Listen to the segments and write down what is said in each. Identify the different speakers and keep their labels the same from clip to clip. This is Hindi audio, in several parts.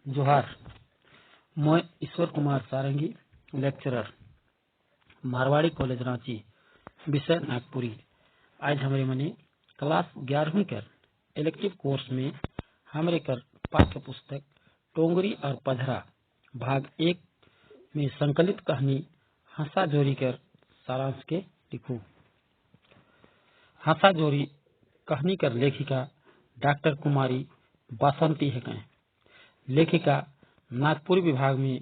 Speaker 1: जोहार। मैं ईश्वर कुमार सारंगी, लेक्चरर, मारवाड़ी कॉलेज रांची, विषय नागपुरी। आज हमारे मने क्लास 11वीं कर इलेक्टिव कोर्स में हमारे कर पाठ्य पुस्तक टोंगरी और पधरा भाग 1 में संकलित कहानी हंसा जोरी कर सारांश के लिखूं। हंसा जोरी कहानी कर लेखिका डॉक्टर कुमारी बासंती है। लेखिका नागपुर विभाग में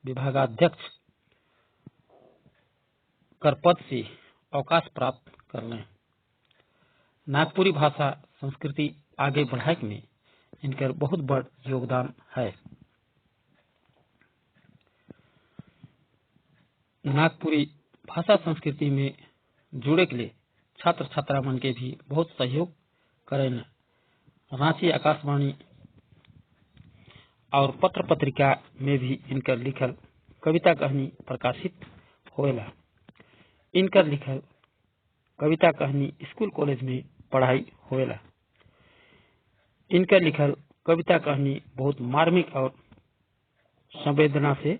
Speaker 1: विभागाध्यक्ष कर पद से अवकाश प्राप्त कर लें। नागपुरी भाषा संस्कृति आगे बढ़ाने में इनका बहुत बड़ योगदान है। नागपुरी भाषा संस्कृति में जुड़े के लिए छात्र छात्रा मन के भी बहुत सहयोग करें। रांची आकाशवाणी और पत्र पत्रिका में भी इनकर लिखल कविता कहानी प्रकाशित होएला। इनकर लिखल कविता कहानी स्कूल कॉलेज में पढ़ाई होएला। इनकर लिखल कविता कहानी बहुत मार्मिक और संवेदना से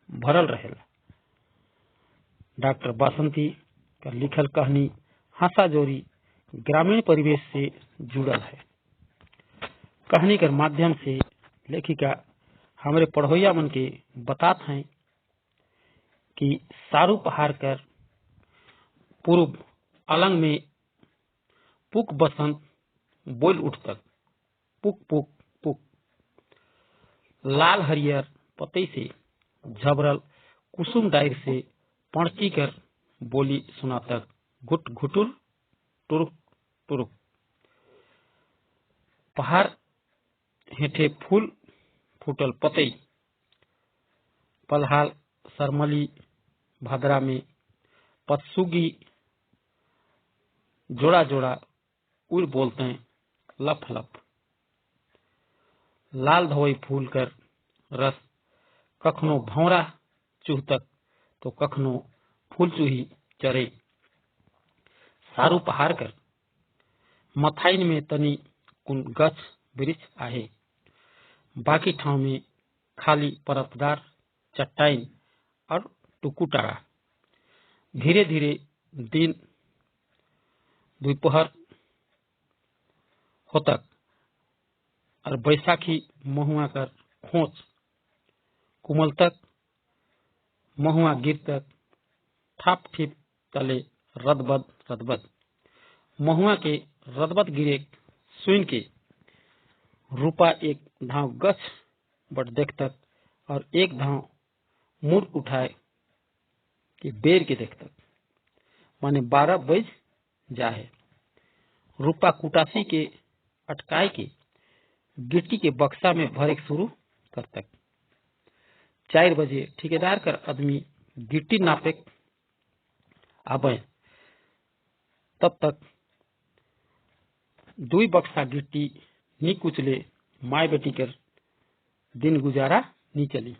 Speaker 1: भरल रहेला। डॉक्टर बासंती का लिखल कहानी हंसा जोरी ग्रामीण परिवेश से जुड़ल है। कहानी के माध्यम से लेखिका हमारे पढ़ोइया मन के बतात हैं कि सारू पहाड़ कर पूर्व अलंग में पुक बसंत बोल उठतक, पुक पुक पुक लाल हरियर पतई से झबरल कुसुम डायर से पणची कर बोली सुनातक, घुट घुटुर टुरुक टुरुक पहाड़ हेठे फूल फूटल पतई पलहाल सरमली भादरा में पतसुगी जोड़ा जोड़ा उड़ बोलते हैं लफ लफ लाल धोई फूल कर रस कखनो भौरा चूहतक तो कखनो फूल चूही चरे। सारू पहाड़ कर मथाइन में तनी कुन गछ वृक्ष आहे। बाकी ठाव में खाली परतदार चट्टाइन और टुकुटारा। धीरे धीरे दिन दोपहर होतक और बैसाखी महुआ कर खोच कुमल तक महुआ गिर तक ठाप ठिप तले रदबद रदबद महुआ के रदबद गिरे सुन के रूपा एक धाव गछ बट देख तक और एक धाव मुड़ उठाए कि बेर के देख तक माने 12 बज जाए। रूपा कुटासी के अटकाए के गिट्टी के बक्सा में भरे शुरू कर तक 4 बजे ठेकेदार कर आदमी गिट्टी नापे आबे तब तक 2 बक्सा गिट्टी नी कुचले माय बेटी कर दिन गुजारा नी चली।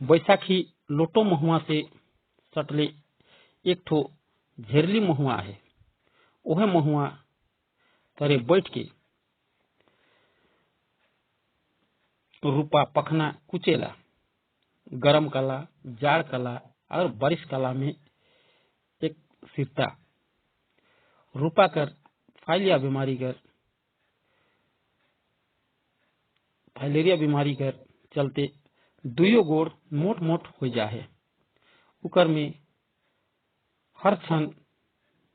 Speaker 1: बैसाखी लोटो महुआ से सटले एक ठो झेरली महुआ है। ओहे महुआ तरे बैठ के रूपा पखना कुचेला। गरम कला, जाड़ कला और बारिश कला में एक सिरता रूपा कर फाइलेरिया बीमारी कर चलते दुयो गोड़ मोट मोट हो जाए। उकर में हर क्षण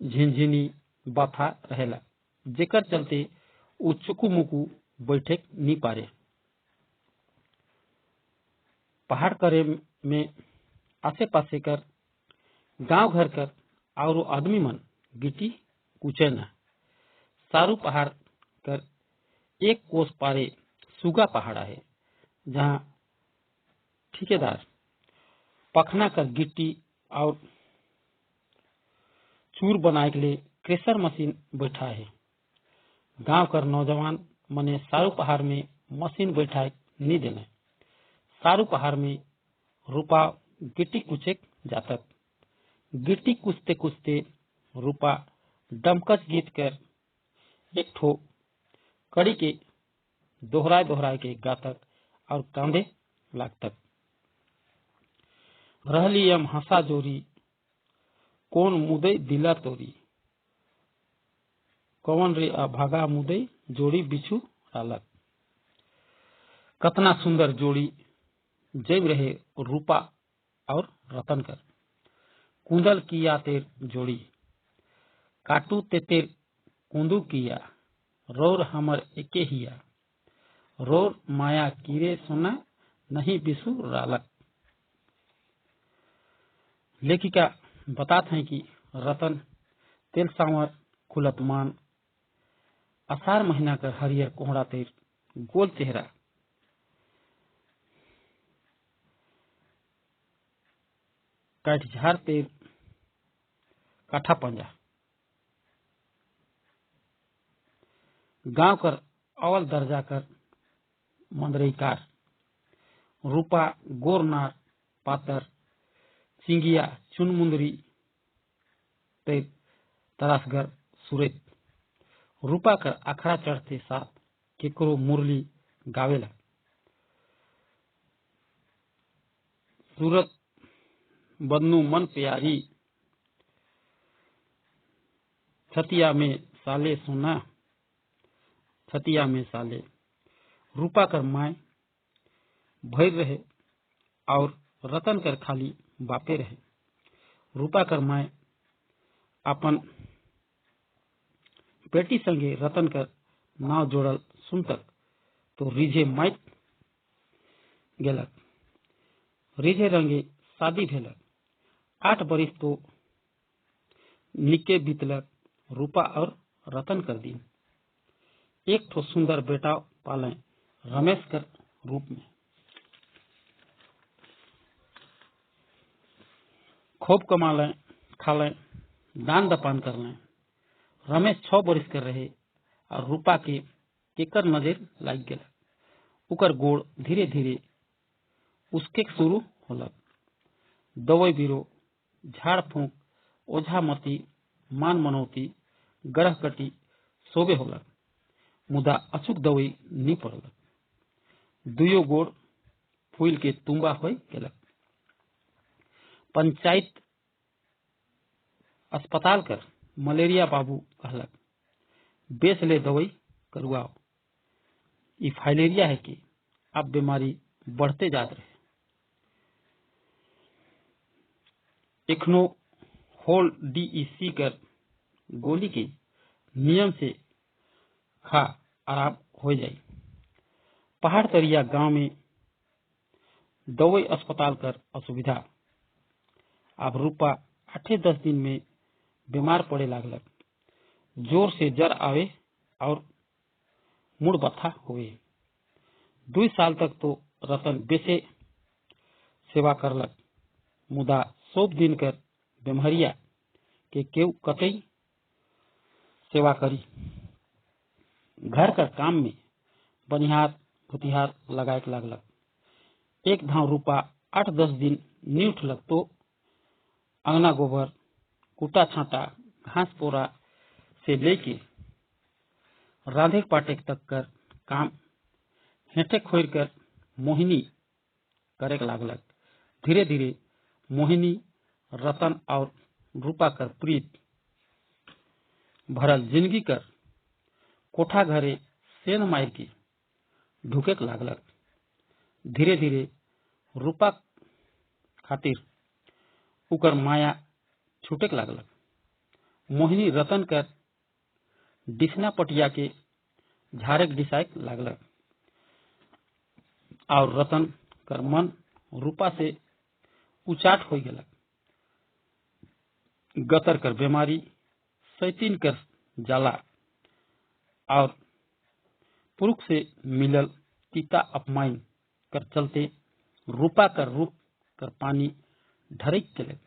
Speaker 1: झिनझिनी बाथा रहेला, जेकर चलते उ चुकू मुकू बैठे नी पारे। पहाड़ करे में आसे पासे कर गांव घर कर और आदमी मन गिट्टी कुचे न। सारू पहाड़ कर एक कोस पारे सुगा पहाड़ा है, जहां ठेकेदार पखना कर गिट्टी और चूर बनाए के लिए क्रेशर मशीन बैठा है। गांव कर नौजवान मने सारू पहाड़ में मशीन बैठाए नहीं देने। सारू पहाड़ में रूपा गिट्टी कुचेक जातक गिट्टी कुछते कुछते रूपा डमकच गीत कर एक ठो कड़ी के दोहराए दोहराए के गातक और कांधे लागतक। रहली यम हंसा जोरी कौन मुदई दिला तोरी, कौन रे अभागा मुदई जोड़ी बिछू रालक। कतना सुंदर जोड़ी जैब रहे रूपा और रतन कर। कुंदल किया तेर जोड़ी काटू ते तेर कुंदू किया, रोर हमर एके हिया, रोर माया कीरे सोना नहीं बिसु रालक। लेखिका बतात हैं कि रतन तेल सांवर खुलत मान, आषाढ़ महीना कर हरियर कोहड़ा तेर गोल चेहरा, काट झार तेर काठा पंजा, गांव कर अवल दर्जा कर मंदरईकार, रूपा गोरनार पातर चिंगिया चुनमुंदरी तेर तरासगर सुरेत। रूपा कर अखड़ा चढ़ते साथ केकरो मुरली गावेला। सूरत बदनू मन प्यारी छतिया में साले सोना, छतिया में साले। रूपा कर माय भैर रहे और रतन कर खाली बापे रहे। रूपा कर माय अपन बेटी संगे रतन कर नाव जोड़ल सुनतक तो रिझे माइत गेलक। रिझे रंगे शादी भेलक। 8 बरिस तो निके बीतलक। रूपा और रतन कर दिन एक ठो सुंदर बेटा पाले रमेश कर रूप में। खूब कमा लें, खा लें, दान दपान कर लें। रमेश 6 बरिस कर रहे और रूपा के केकर नजर लाग गया। उकर गोड़ धीरे धीरे उसके शुरू होलक। दवाई बीरो, झाड़ फूंक, ओझा मती, मान मनौती, गरह कटी सोबे होलक। मुदा अचूक दवाई नी पड़लक। दुयो गोड़ फूल के तुम्बा हो गेलक। पंचायत अस्पताल कर मलेरिया बाबू कहलक, बेच ले दवाई करवाओ, ये फाइलेरिया है कि अब बीमारी बढ़ते जात रहे। एखनो होल DEC कर गोली के नियम से खा आराम हो जाए। पहाड़ तरिया गांव में दवाई अस्पताल कर असुविधा। अब रूपा 8-10 दिन में बीमार पड़े लागलक। जोर से जर आवे और मुड़ बथा हुए। 2 साल तक तो रतन बेसे सेवा करलक। मुदा 100 दिन कर बेमहरिया के केव कतई सेवा करी। घर कर काम में बनिहार भुतिहार लगाए लागलक। एक धाव रूपा 8-10 दिन नी उठलक तो अंगना गोबर, कूटा छाटा, घास पोरा से लेके राधे पाटे तक कर काम हेठे खोर कर मोहिनी करे लागलक। धीरे धीरे मोहिनी रतन और रूपा कर प्रीत भरल जिंदगी कर कोठा घरे सेन मार के ढुके लागलक। धीरे धीरे रूपा खातिर उकर माया छूटे लागलक। मोहिनी रतन कर डिसना पटिया के झाड़क डिसाए लागलक और रतन कर मन रूपा से उचाट हो गेलक। गतर कर बीमारी सैतीन कर जाला और पुरुष से मिलल तीता अपमान कर चलते रूपा कर रूप कर पानी ढरक गेलक।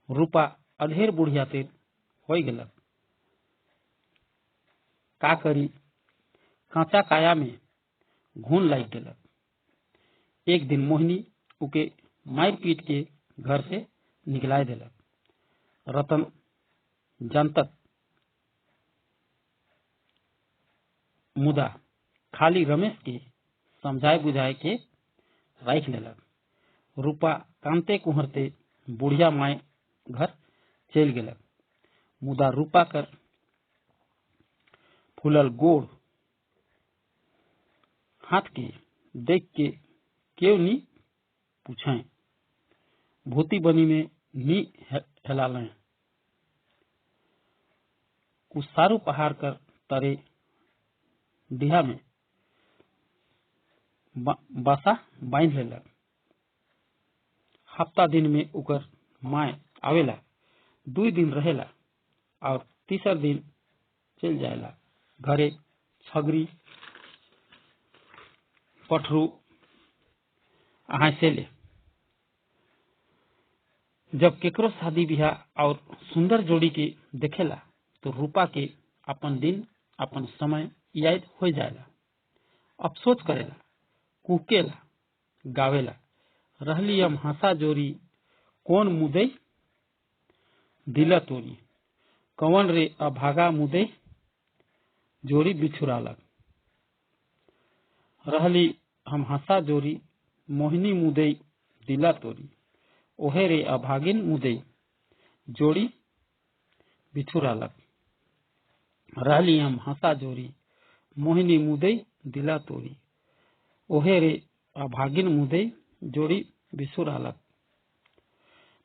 Speaker 1: रूपा अधेर बुढ़िया तेर हो गेलक। का करी, कांचा काया में घून लाग गेलक। एक दिन मोहिनी उके मार पीट के घर से निकलाय देलक। रतन जनतक मुदा खाली रमेश के समझाए बुझाए के राख लेलक। रूपा कांते कुहरते बुढ़िया माय घर चल गेलक। मुदा रूपा कर फूलल गोड़ हाथ के देख के क्यों नी पूछें, भूती बनी में नी हेलालें। कुछ सारू पहाड़ कर तरे डिहा में बासा बांध लेलक। हफ्ता दिन में उकर माय आवेला, 2 दिन रहेला और तीसर दिन चल जाएला घरे। छगरी पठरू आहा से ले। जब केकरो शादी ब्याह और सुंदर जोड़ी के देखेला तो रूपा के अपन दिन अपन समय याद हो जाएला। अफसोस करेला, कुकेला, गावेला, रहली हम हंसा जोरी कौन मुदे दिला तोरी, कौन रे अभागा मुदे जोड़ी बिछुरालक। रहली हम हंसा जोरी मोहिनी मुदे दिला तोरी, ओहे रे अभागिन मुदे जोड़ी बिछुरालक। रहली हम हंसा जोरी मोहिनी मुदे दिला तोरी, ओहे रे अभागिन मुदे जोड़ी बिछुरालक।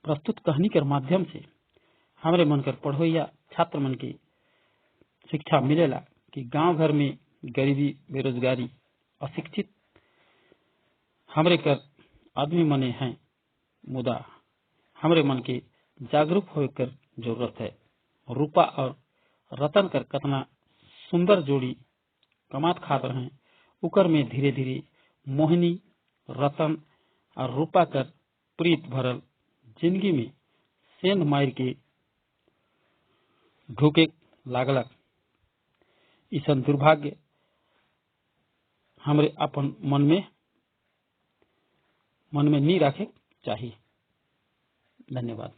Speaker 1: प्रस्तुत कहानी के माध्यम से हमारे मन कर पढ़ोया छात्र मन के शिक्षा मिलेला कि गांव घर में गरीबी, बेरोजगारी, अशिक्षित हमरे कर आदमी मने हैं। मुदा हमरे मन के जागरूक होकर जरूरत है। रूपा और रतन कर कतना सुंदर जोड़ी कमात खात रहे, उकर में धीरे धीरे मोहिनी, रतन और रूपा कर प्रीत भरल जिंदगी में सेंध मार के ढूके लागलक। ईसन दुर्भाग्य हमरे अपन मन में नहीं रखे चाहिए। धन्यवाद।